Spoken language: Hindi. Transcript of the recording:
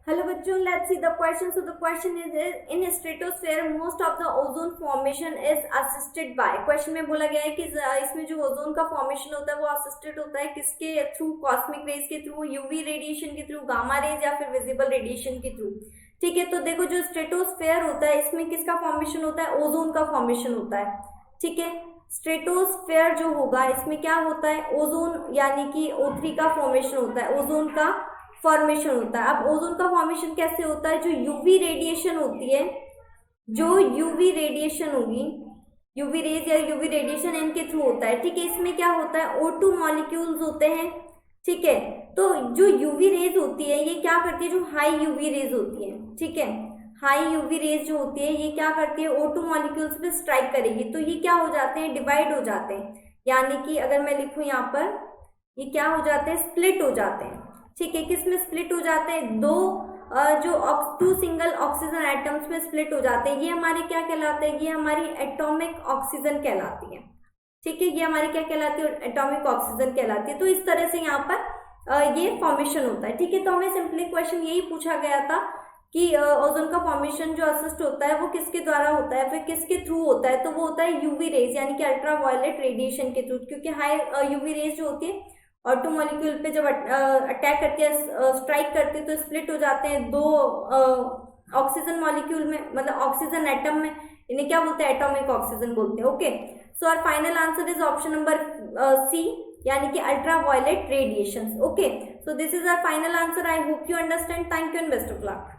Hello बच्चों, let's see the question. So the question is in stratosphere most of the ozone formation is assisted by. Question में बोला गया है कि इसमें जो ओजोन का फॉर्मेशन होता है वो असिस्टेड होता है किसके थ्रू? कॉस्मिक रेज के थ्रू, यूवी रेडिएशन के थ्रू, गामा रेज या फिर विजिबल रेडिएशन के थ्रू। ठीक है, तो देखो जो स्ट्रेटोस्फेयर होता है इसमें किसका फॉर्मेशन होता है? ओजोन का फॉर्मेशन होता है। ठीक है, स्ट्रेटोस्फेयर जो होगा इसमें क्या होता है? ओजोन यानी कि O3 का फॉर्मेशन होता है, ओजोन का फॉर्मेशन होता है। अब ओजोन का फॉर्मेशन कैसे होता है? जो यूवी रेडिएशन होती है, जो यूवी रेडिएशन होगी, यूवी रेज या यूवी रेडिएशन इनके थ्रू होता है। ठीक है, इसमें क्या होता है? O2 मॉलिक्यूल्स होते हैं। ठीक है, तो जो यूवी रेज होती है ये क्या करती है? जो हाई यूवी रेज होती है, ठीक है, हाई यूवी रेज जो होती है ये क्या करती है? O2 मॉलिक्यूल्स पे स्ट्राइक करेगी, तो ये क्या हो जाते हैं? डिवाइड हो जाते हैं। यानी कि अगर मैं लिखूं यहाँ पर, ये क्या हो जाते हैं? स्प्लिट हो जाते हैं। ठीक है, किस में स्प्लिट हो जाते हैं? दो जो टू सिंगल ऑक्सीजन एटम्स में स्प्लिट हो जाते हैं। ये हमारे क्या कहलाते हैं? ये हमारी एटॉमिक ऑक्सीजन कहलाती है। ठीक है, ये हमारी क्या कहलाती है? एटॉमिक ऑक्सीजन कहलाती है। तो इस तरह से यहाँ पर ये फॉर्मेशन होता है। ठीक है, तो हमें सिंपली क्वेश्चन यही पूछा गया था कि ओजोन का फॉर्मेशन जो असिस्ट होता है वो किसके द्वारा होता है, फिर किसके थ्रू होता है? तो वो होता है यूवी रेज यानी कि अल्ट्रा वायलेट रेडिएशन के थ्रू। क्योंकि हाई यूवी रेज जो होती है ऑटो मॉलिक्यूल पे जब अटैक करती है, स्ट्राइक करती है, तो स्प्लिट हो जाते हैं दो ऑक्सीजन मॉलिक्यूल में, मतलब ऑक्सीजन एटम में। इन्हें क्या बोलते हैं? एटॉमिक ऑक्सीजन बोलते हैं। Okay, so our final answer is option number C यानी कि ultraviolet radiation. Okay, so this is our final answer. I hope you understand. Thank you and best of luck.